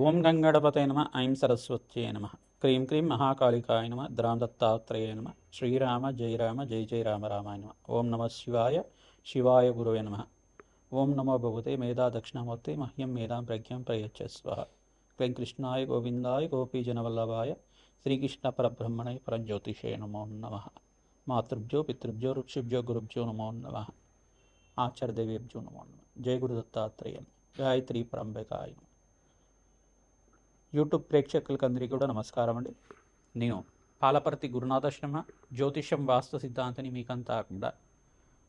ఓం గంగణపతయ నమ ఐం సరస్వత్యై నమ క్రీం క్రీం మహాకాళికాయ నమ ద్రాం దత్తాత్రేయ నమ శ్రీరామ జయ రామ జయ జయ రామ రామాయ నమ ఓం నమ శివాయ శివాయ గురవే నమ ఓం నమో భగవతే మేధా దక్షిణామూర్తి మహ్యం మేధాం ప్రజ్ఞాం ప్రయచ్చస్వ క్లీం కృష్ణాయ గోవిందాయ గోపీజనవల్లభాయ శ్రీకృష్ణ పరబ్రహ్మణే పరంజ్యోతిషే నమో నమ మాతృభ్యో పితృభ్యో ఋషిభ్యో గురుభ్యో నమో నమ ఆచార్యదేవేభ్యో నమో నమ జయ గురు దత్తాత్రేయ గాయత్రి పరంబకాయ నమ. యూట్యూబ్ ప్రేక్షకులకు అందరికీ కూడా నమస్కారం అండి. నేను పాలపర్తి గురునాథాశ్రమ జ్యోతిష్యం వాస్తు సిద్ధాంతిని మీకంతా కూడా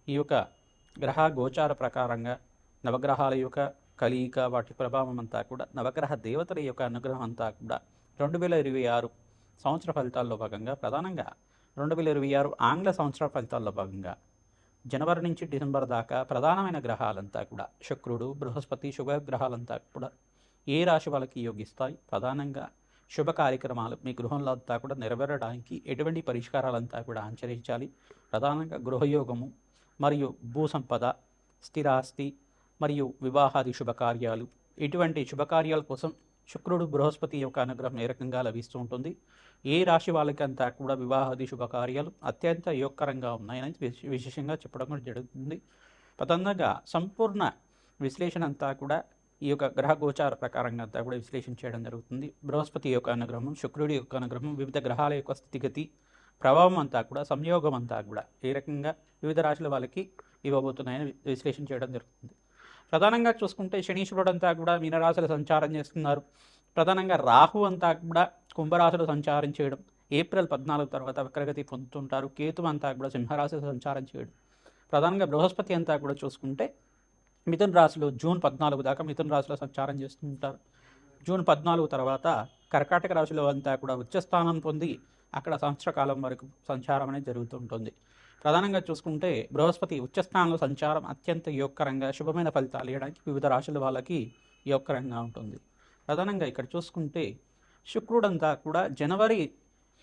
ఈ యొక్క గ్రహ గోచార ప్రకారంగా నవగ్రహాల యొక్క కలయిక వాటి ప్రభావం అంతా కూడా నవగ్రహ దేవతల యొక్క అనుగ్రహం అంతా కూడా 2026 సంవత్సర ఫలితాల్లో భాగంగా ప్రధానంగా 2026 ఆంగ్ల సంవత్సర ఫలితాల్లో భాగంగా జనవరి నుంచి డిసెంబర్ దాకా ప్రధానమైన గ్రహాలంతా కూడా శుక్రుడు బృహస్పతి శుభగ్రహాలంతా కూడా ఏ రాశి వాళ్ళకి యోగిస్తాయి, ప్రధానంగా శుభ కార్యక్రమాలు మీ గృహంలో అంతా కూడా నెరవేరడానికి ఎటువంటి పరిష్కారాలంతా కూడా ఆచరించాలి, ప్రధానంగా గృహయోగము మరియు భూసంపద స్థిరాస్తి మరియు వివాహాది శుభకార్యాలు ఇటువంటి శుభకార్యాల కోసం శుక్రుడు బృహస్పతి యొక్క అనుగ్రహం ఏ రకంగా లభిస్తూ ఉంటుంది, ఏ రాశి వాళ్ళకి అంతా కూడా వివాహాది శుభకార్యాలు అత్యంత యోగకరంగా ఉన్నాయని విశేషంగా చెప్పడం కూడా జరుగుతుంది. ప్రధానంగా సంపూర్ణ విశ్లేషణ అంతా కూడా ఈ యొక్క గ్రహ గోచార ప్రకారంగా అంతా కూడా విశ్లేషణ చేయడం జరుగుతుంది. బృహస్పతి యొక్క అనుగ్రహం, శుక్రుడి యొక్క అనుగ్రహం, వివిధ గ్రహాల యొక్క స్థితిగతి ప్రభావం అంతా కూడా సంయోగం అంతా కూడా ఏ రకంగా వివిధ రాశుల వాళ్ళకి ఇవ్వబోతున్నాయని విశ్లేషణ చేయడం జరుగుతుంది. ప్రధానంగా చూసుకుంటే శనీశ్వరుడు అంతా కూడా మీనరాశులు సంచారం చేస్తున్నారు. ప్రధానంగా రాహు అంతా కూడా కుంభరాశులు సంచారం చేయడం, ఏప్రిల్ 14 తర్వాత వక్రగతి పొందుతుంటారు. కేతు అంతా కూడా సింహరాశి సంచారం చేయడం, ప్రధానంగా బృహస్పతి అంతా కూడా చూసుకుంటే మిథున రాశిలో జూన్ 14 దాకా మిథున రాశిలో సంచారం చేస్తుంటారు. జూన్ 14 తర్వాత కర్కాటక రాశిలో అంతా కూడా ఉచ్చస్థానం పొంది అక్కడ సంవత్సర కాలం వరకు సంచారం అనేది జరుగుతుంటుంది. ప్రధానంగా చూసుకుంటే బృహస్పతి ఉచ్చస్థానంలో సంచారం అత్యంత యోగకరంగా శుభమైన ఫలితాలు ఇవ్వడానికి వివిధ రాశుల వాళ్ళకి యోగకరంగా ఉంటుంది. ప్రధానంగా ఇక్కడ చూసుకుంటే శుక్రుడు అంతా కూడా జనవరి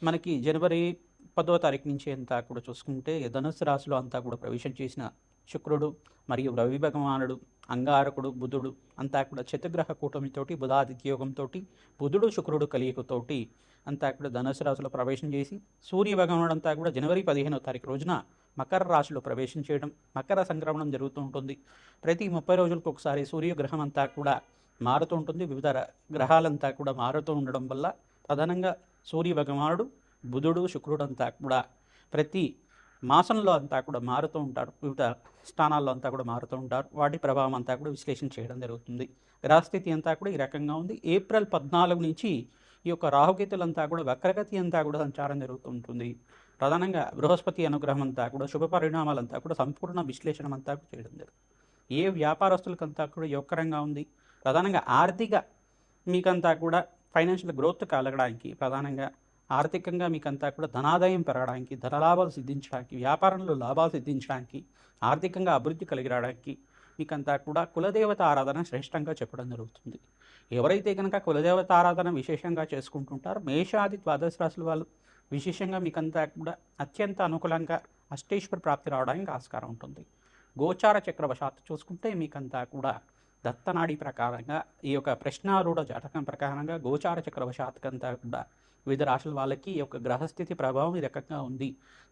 10వ తారీఖు నుంచి అంతా కూడా చూసుకుంటే ధనుస్సు రాశిలో అంతా కూడా ప్రవేశం చేసిన శుక్రుడు మరియు రవి భగవానుడు అంగారకుడు బుధుడు అంతా కూడా చతుర్గ్రహ కూటమితోటి బుధాదిత్య యోగంతో బుధుడు శుక్రుడు కలియకతోటి అంతా కూడా ధనుసు రాశిలో ప్రవేశం చేసి సూర్య భగవానుడు అంతా కూడా జనవరి 15వ తారీఖు రోజున మకర రాశిలో ప్రవేశం చేయడం, మకర సంక్రమణం జరుగుతూ ఉంటుంది. ప్రతి 30 రోజులకు ఒకసారి సూర్యగ్రహం అంతా కూడా మారుతూ ఉంటుంది. వివిధ గ్రహాలంతా కూడా మారుతూ ఉండడం వల్ల ప్రధానంగా సూర్య భగవానుడు బుధుడు శుక్రుడు అంతా కూడా ప్రతి మాసంలో అంతా కూడా మారుతూ ఉంటారు. వివిధ స్థానాల్లో అంతా కూడా మారుతూ ఉంటారు. వాటి ప్రభావం అంతా కూడా విశ్లేషణ చేయడం జరుగుతుంది. గ్రహస్థితి అంతా కూడా ఈ రకంగా ఉంది. ఏప్రిల్ 14 నుంచి ఈ యొక్క రాహుకేతులంతా కూడా వక్రగతి అంతా కూడా సంచారం జరుగుతూ ఉంటుంది. ప్రధానంగా బృహస్పతి అనుగ్రహం అంతా కూడా శుభ పరిణామాలంతా కూడా సంపూర్ణ విశ్లేషణ అంతా చేయడం జరుగుతుంది. ఏ వ్యాపారస్తులకంతా కూడా యోగకరంగా ఉంది, ప్రధానంగా ఆర్థిక మీకంతా కూడా ఫైనాన్షియల్ గ్రోత్ కలగడానికి, ప్రధానంగా ఆర్థికంగా మీకంతా కూడా ధనాదాయం పెరగడానికి, ధనలాభాలు సిద్ధించడానికి, వ్యాపారంలో లాభాలు సిద్ధించడానికి, ఆర్థికంగా అభివృద్ధి కలిగి రావడానికి మీకంతా కూడా కులదేవత ఆరాధన శ్రేష్టంగా చెప్పడం జరుగుతుంది. ఎవరైతే కనుక కులదేవత ఆరాధన విశేషంగా చేసుకుంటుంటారో మేషాది ద్వాదశ రాశుల వాళ్ళు విశేషంగా మీకంతా కూడా అత్యంత అనుకూలంగా అష్టేశ్వర ప్రాప్తి రావడానికి ఆస్కారం ఉంటుంది. గోచార చక్రవశాత్తు చూసుకుంటే మీకంతా కూడా దత్తనాడి ప్రకారంగా ఈ యొక్క ప్రశ్నారూఢ జాతకం ప్రకారంగా గోచార చక్రవశాత్కంతా కూడా వివిధ రాశుల వాళ్ళకి ఈ యొక్క గ్రహస్థితి ప్రభావం ఈ రకంగా ఉంది.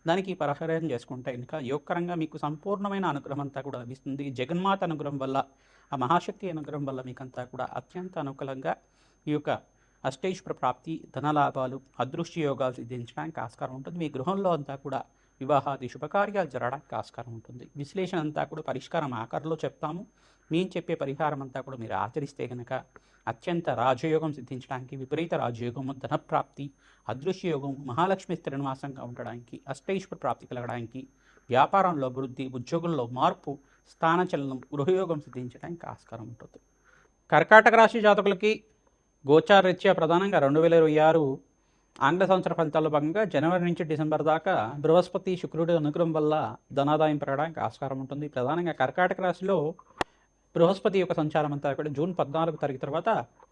దానికి పరిహారం చేసుకుంటే ఇంకా యోగకరంగా మీకు సంపూర్ణమైన అనుగ్రహం అంతా కూడా లభిస్తుంది. జగన్మాత అనుగ్రహం వల్ల, ఆ మహాశక్తి అనుగ్రహం వల్ల మీకంతా కూడా అత్యంత అనుకూలంగా ఈ యొక్క అష్టైశ్వర ప్రాప్తి, ధనలాభాలు, అదృష్ట యోగాలు సిద్ధించడానికి ఆస్కారం ఉంటుంది. మీ గృహంలో అంతా కూడా వివాహాది శుభకార్యాలు జరగడానికి ఆస్కారం ఉంటుంది. విశ్లేషణ అంతా కూడా పరిష్కారం ఆకారంలో చెప్తాము. మేము చెప్పే పరిహారం అంతా కూడా మీరు ఆచరిస్తే కనుక అత్యంత రాజయోగం సిద్ధించడానికి, విపరీత రాజయోగము, ధనప్రాప్తి, అదృశ్యయోగం, మహాలక్ష్మి స్థిరనివాసంగా ఉండడానికి, అష్టైశ్వర ప్రాప్తి కలగడానికి, వ్యాపారంలో అభివృద్ధి, ఉద్యోగంలో మార్పు, స్థానచలనం, గృహయోగం సిద్ధించడానికి ఆస్కారం ఉంటుంది. కర్కాటక రాశి జాతకులకి గోచారరీత్యా ప్రధానంగా 2026 ఆంగ్ల సంవత్సర ఫలితాల్లో భాగంగా జనవరి నుంచి డిసెంబర్ దాకా బృహస్పతి శుక్రుడి అనుగ్రహం వల్ల ధనాదాయం పెరగడానికి ఆస్కారం ఉంటుంది. ప్రధానంగా కర్కాటక రాశిలో బృహస్పతి యొక్క సంచారం అంతా కూడా జూన్ 14 తారీఖు తర్వాత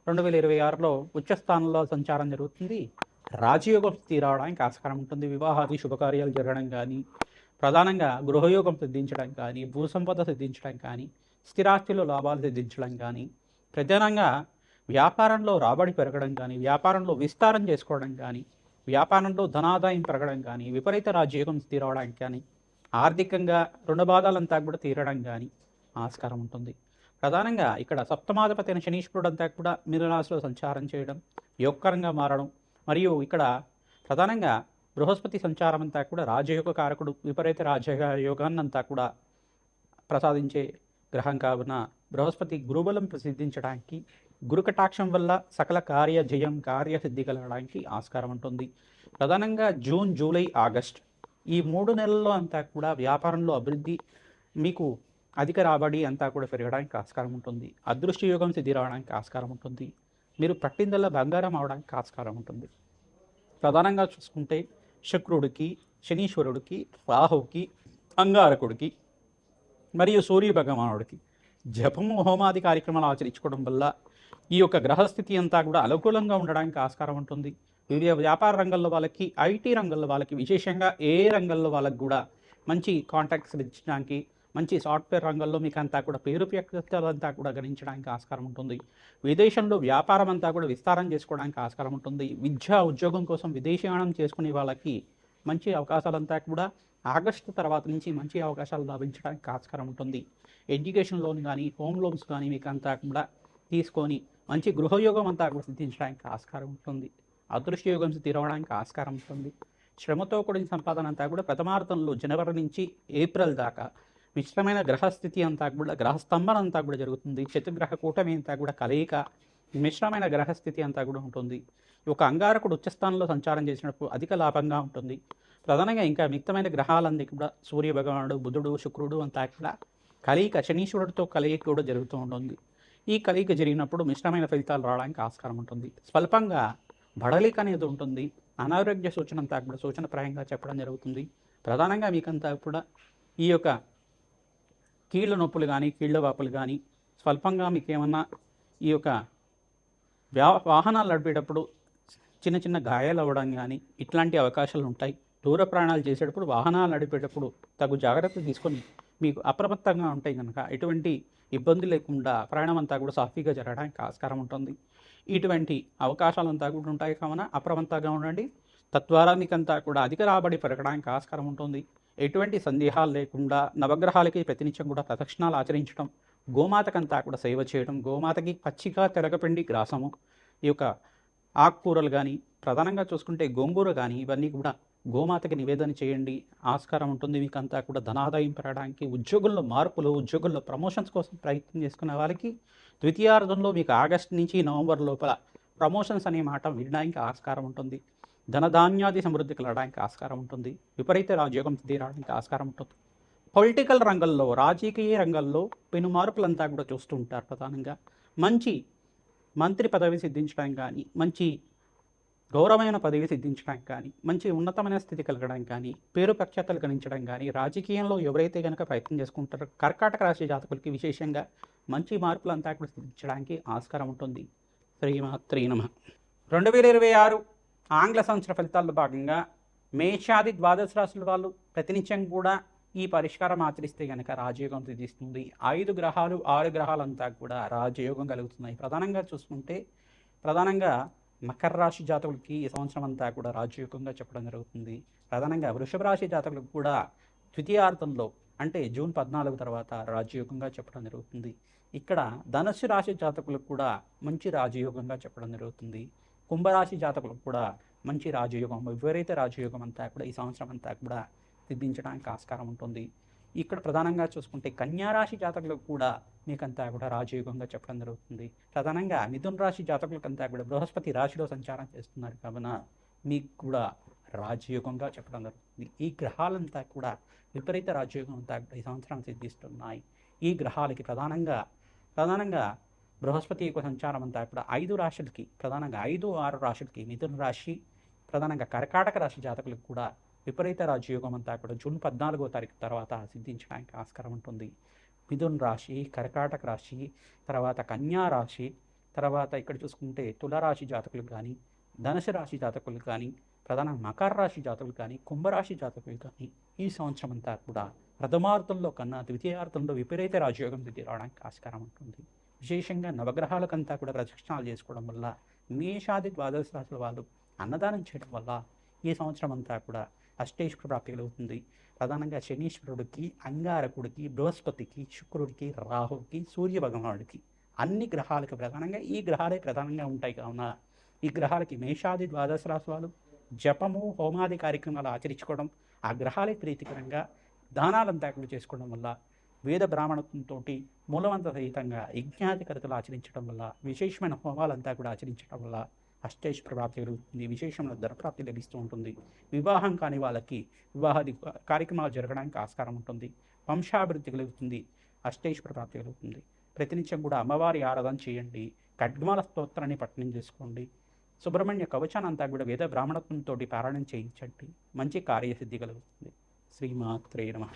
2026లో ఉచ్చస్థానంలో సంచారం జరుగుతుంది. రాజయోగం స్థితి రావడానికి ఆస్కారం ఉంటుంది. వివాహాది శుభకార్యాలు జరగడం కానీ, ప్రధానంగా గృహయోగం సిద్ధించడం కానీ, భూసంపద సిద్ధించడం కానీ, స్థిరాస్తిలో లాభాలు సిద్ధించడం కానీ, ప్రధానంగా వ్యాపారంలో రాబడి పెరగడం కానీ, వ్యాపారంలో విస్తారం చేసుకోవడం కానీ, వ్యాపారంలో ధనాదాయం పెరగడం కానీ, విపరీత రాజయోగం తీరవడానికి కానీ, ఆర్థికంగా రుణ బాధలంతా కూడా తీరడం కానీ ఆస్కారం ఉంటుంది. ప్రధానంగా ఇక్కడ సప్తమాధిపతి అయిన శనీశ్వరుడు అంతా కూడా మీనరాశిలో సంచారం చేయడం, యోగకరంగా మారడం, మరియు ఇక్కడ ప్రధానంగా బృహస్పతి సంచారం అంతా కూడా రాజయోగ కారకుడు, విపరీత రాజయోగాన్నంతా కూడా ప్రసాదించే గ్రహం కావున బృహస్పతి గురుబలం ప్రసిద్ధించడానికి, గురు కటాక్షం వల్ల సకల కార్య జయం, కార్యసిద్ధి కలగడానికి ఆస్కారం ఉంటుంది. ప్రధానంగా జూన్, జూలై, ఆగస్ట్ ఈ 3 నెలల్లో అంతా కూడా వ్యాపారంలో అభివృద్ధి, మీకు అధిక రాబడి అంతా కూడా పెరగడానికి ఆస్కారం ఉంటుంది. అదృష్ట యోగం సిద్ధి రావడానికి ఆస్కారం ఉంటుంది. మీరు పట్టిందల్లా బంగారం అవడానికి ఆస్కారం ఉంటుంది. ప్రధానంగా చూసుకుంటే శుక్రుడికి, శనీశ్వరుడికి, రాహువుకి, అంగారకుడికి మరియు సూర్య భగవానుడికి జపము, హోమాది కార్యక్రమాలు ఆచరించుకోవడం వల్ల ఈ యొక్క గ్రహస్థితి అంతా కూడా అనుకూలంగా ఉండడానికి ఆస్కారం ఉంటుంది. వివిధ వ్యాపార రంగంలో వాళ్ళకి, ఐటీ రంగంలో వాళ్ళకి, విశేషంగా ఏ రంగంలో వాళ్ళకి కూడా మంచి కాంటాక్ట్స్ ఇచ్చడానికి, మంచి సాఫ్ట్వేర్ రంగంలో మీకు అంతా కూడా పేరు ప్రఖ్యాతులంతా కూడా గణించడానికి ఆస్కారం ఉంటుంది. విదేశంలో వ్యాపారం అంతా కూడా విస్తారం చేసుకోవడానికి ఆస్కారం ఉంటుంది. విద్యా ఉద్యోగం కోసం విదేశీయానం చేసుకునే వాళ్ళకి మంచి అవకాశాలంతా కూడా ఆగస్టు తర్వాత నుంచి మంచి అవకాశాలు లభించడానికి ఆస్కారం ఉంటుంది. ఎడ్యుకేషన్ లోన్ కానీ, హోమ్ లోన్స్ కానీ మీకు అంతా కూడా తీసుకొని మంచి గృహయోగం అంతా కూడా సిద్ధించడానికి ఆస్కారం ఉంటుంది. అదృష్టయోగం తీరవడానికి ఆస్కారం ఉంటుంది. శ్రమతో కూడిన సంపాదన అంతా కూడా ప్రథమార్థంలో జనవరి నుంచి ఏప్రిల్ దాకా మిశ్రమైన గ్రహస్థితి అంతా కూడా, గ్రహస్తంభన అంతా కూడా జరుగుతుంది. చతుర్గ్రహ కూటమి అంతా కూడా కలయిక, మిశ్రమైన గ్రహస్థితి అంతా కూడా ఉంటుంది. ఒక అంగారకుడు ఉచ్చస్థానంలో సంచారం చేసినప్పుడు అధిక లాభంగా ఉంటుంది. ప్రధానంగా ఇంకా మిక్తమైన గ్రహాలన్నీ కూడా సూర్య భగవానుడు, బుధుడు, శుక్రుడు అంతా కూడా కలయిక, శనీశ్వరుడితో కలయిక కూడా జరుగుతూ ఉంటుంది. ఈ కలయిక జరిగినప్పుడు మిశ్రమైన ఫలితాలు రావడానికి ఆస్కారం ఉంటుంది. స్వల్పంగా బడలిక అనేది ఉంటుంది. అనారోగ్య సూచన అంతా కూడా సూచనప్రాయంగా చెప్పడం జరుగుతుంది. ప్రధానంగా మీకంతా కూడా ఈ యొక్క కీళ్ళ నొప్పులు కానీ, కీళ్ళ వాపులు కానీ, స్వల్పంగా మీకు ఏమన్నా ఈ యొక్క వాహనాలు నడిపేటప్పుడు చిన్న చిన్న గాయాలు అవ్వడం కానీ ఇట్లాంటి అవకాశాలు ఉంటాయి. దూర ప్రయాణాలు చేసేటప్పుడు, వాహనాలు నడిపేటప్పుడు తగు జాగ్రత్తలు తీసుకొని మీకు అప్రమత్తంగా ఉంటాయి కనుక ఎటువంటి ఇబ్బంది లేకుండా ప్రయాణం అంతా కూడా సాఫీగా జరగడానికి ఆస్కారం ఉంటుంది. ఇటువంటి అవకాశాలంతా కూడా ఉంటాయి కావున అప్రమత్తంగా ఉండండి. తద్వారా మీకంతా కూడా అధిక రాబడి పెరగడానికి ఆస్కారం ఉంటుంది. ఎటువంటి సందేహాలు లేకుండా నవగ్రహాలకి ప్రతినిత్యం కూడా ప్రదక్షిణాలు ఆచరించడం, గోమాతకంతా కూడా సేవ చేయడం, గోమాతకి పచ్చిక తెరగపిండి గ్రాసము, ఈ యొక్క ఆకుకూరలు కానీ, ప్రధానంగా చూసుకుంటే గోంగూర కానీ ఇవన్నీ కూడా గోమాతకి నివేదన చేయండి. ఆస్కారం ఉంటుంది. మీకంతా కూడా ధనాదాయం పెరగడానికి, ఉద్యోగుల్లో మార్పులు, ఉద్యోగుల్లో ప్రమోషన్స్ కోసం ప్రయత్నం చేసుకునే వాళ్ళకి ద్వితీయార్థంలో మీకు ఆగస్టు నుంచి నవంబర్ లోపల ప్రమోషన్స్ అనే మాట వినడానికి ఆస్కారం ఉంటుంది. ధనధాన్యాది సమృద్ధి కలగడానికి ఆస్కారం ఉంటుంది. విపరీత రాజయోగం తీరడానికి ఆస్కారం ఉంటుంది. పొలిటికల్ రంగంలో, రాజకీయ రంగంలో పెను మార్పులంతా కూడా చూస్తూ ఉంటారు. ప్రధానంగా మంచి మంత్రి పదవి సిద్ధించడానికి కానీ, మంచి గౌరవమైన పదవి సిద్ధించడానికి కానీ, మంచి ఉన్నతమైన స్థితి కలగడానికి కానీ, పేరు ప్రఖ్యాతలు గణించడం కానీ, రాజకీయంలో ఎవరైతే కనుక ప్రయత్నం చేసుకుంటారో కర్కాటక రాశి జాతకులకి విశేషంగా మంచి మార్పులంతా కూడా సిద్ధించడానికి ఆస్కారం ఉంటుంది. శ్రీమాత్రే నమః. 2026 ఆంగ్ల సంవత్సర ఫలితాల్లో భాగంగా మేషాది ద్వాదశ రాశుల వాళ్ళు ప్రతినిత్యం కూడా ఈ పరిష్కారం ఆచరిస్తే కనుక రాజయోగం సిద్ధిస్తుంది. 5 గ్రహాలు 6 గ్రహాలంతా కూడా రాజయోగం కలుగుతున్నాయి. ప్రధానంగా చూసుకుంటే ప్రధానంగా మకర రాశి జాతకులకి ఈ సంవత్సరం అంతా కూడా రాజయోగంగా చెప్పడం జరుగుతుంది. ప్రధానంగా వృషభ రాశి జాతకులకు కూడా ద్వితీయార్థంలో అంటే జూన్ 14 తర్వాత రాజయోగంగా చెప్పడం జరుగుతుంది. ఇక్కడ ధనుస్సు రాశి జాతకులకు కూడా మంచి రాజయోగంగా చెప్పడం జరుగుతుంది. కుంభరాశి జాతకులకు కూడా మంచి రాజయోగం, విపరీత రాజయోగం అంతా కూడా ఈ సంవత్సరం అంతా కూడా సిద్ధించడానికి ఆస్కారం ఉంటుంది. ఇక్కడ ప్రధానంగా చూసుకుంటే కన్యారాశి జాతకులకు కూడా మీకంతా కూడా రాజయోగంగా చెప్పడం జరుగుతుంది. ప్రధానంగా మిథున రాశి జాతకులకంతా కూడా బృహస్పతి రాశిలో సంచారం చేస్తున్నారు కావున మీకు కూడా రాజయోగంగా చెప్పడం జరుగుతుంది. ఈ గ్రహాలంతా కూడా విపరీత రాజయోగం అంతా కూడా ఈ సంవత్సరం సిద్ధిస్తున్నాయి. ఈ గ్రహాలకి ప్రధానంగా బృహస్పతి యొక్క సంచారం అంతా కూడా 5 రాశులకి, ప్రధానంగా 5, 6 రాశులకి, మిథున రాశి, ప్రధానంగా కర్కాటక రాశి జాతకులకు కూడా విపరీత రాజయోగం అంతా కూడా జూన్ 14వ తారీఖు తర్వాత సిద్ధించడానికి ఆస్కారం ఉంటుంది. మిథున రాశి, కర్కాటక రాశి, తర్వాత కన్యా రాశి, తర్వాత ఇక్కడ చూసుకుంటే తులరాశి జాతకులకు కానీ, ధనుసు రాశి జాతకులకు కానీ, ప్రధానంగా మకర రాశి జాతకులు కానీ, కుంభరాశి జాతకులు కానీ ఈ సంవత్సరం అంతా కూడా ప్రథమార్థంలో కన్నా ద్వితీయార్థంలో విపరీత రాజయోగం సిద్ధి రావడానికి ఆస్కారం ఉంటుంది. విశేషంగా నవగ్రహాలకంతా కూడా ప్రదక్షిణాలు చేసుకోవడం వల్ల, మేషాది ద్వాదశ రాశుల వాళ్ళు అన్నదానం చేయడం వల్ల ఈ సంవత్సరం అంతా కూడా అష్టైశ్వర ప్రాప్తి కలుగుతుంది. ప్రధానంగా శనీశ్వరుడికి, అంగారకుడికి, బృహస్పతికి, శుక్రుడికి, రాహువుకి, సూర్య భగవానుడికి, అన్ని గ్రహాలకు ప్రధానంగా ఈ గ్రహాలే ప్రధానంగా ఉంటాయి కావున ఈ గ్రహాలకి మేషాది ద్వాదశ రాశి వాళ్ళు జపము, హోమాది కార్యక్రమాలు ఆచరించుకోవడం, ఆ గ్రహాలే ప్రీతికరంగా దానాలంతా కూడా చేసుకోవడం వల్ల, వేద బ్రాహ్మణత్వంతో మూలవంత సహితంగా యజ్ఞాధికరతలు ఆచరించడం వల్ల, విశేషమైన హోమాలంతా కూడా ఆచరించడం వల్ల అష్టైశ్వర ప్రాప్తి కలుగుతుంది. విశేషమైన ధనప్రాప్తి లభిస్తూ ఉంటుంది. వివాహం కాని వాళ్ళకి వివాహాది కార్యక్రమాలు జరగడానికి ఆస్కారం ఉంటుంది. వంశాభివృద్ధి కలుగుతుంది. అష్టైశ్వర ప్రాప్తి కలుగుతుంది. ప్రతినిత్యం కూడా అమ్మవారి ఆరాధన చేయండి. ఖడ్గమాల స్తోత్రాన్ని పఠనం చేసుకోండి. సుబ్రహ్మణ్య కవచాన్ని అంతా కూడా వేద బ్రాహ్మణత్వంతో పారాయణం చేయించండి. మంచి కార్యసిద్ధి కలుగుతుంది. శ్రీమాత్రే నమః.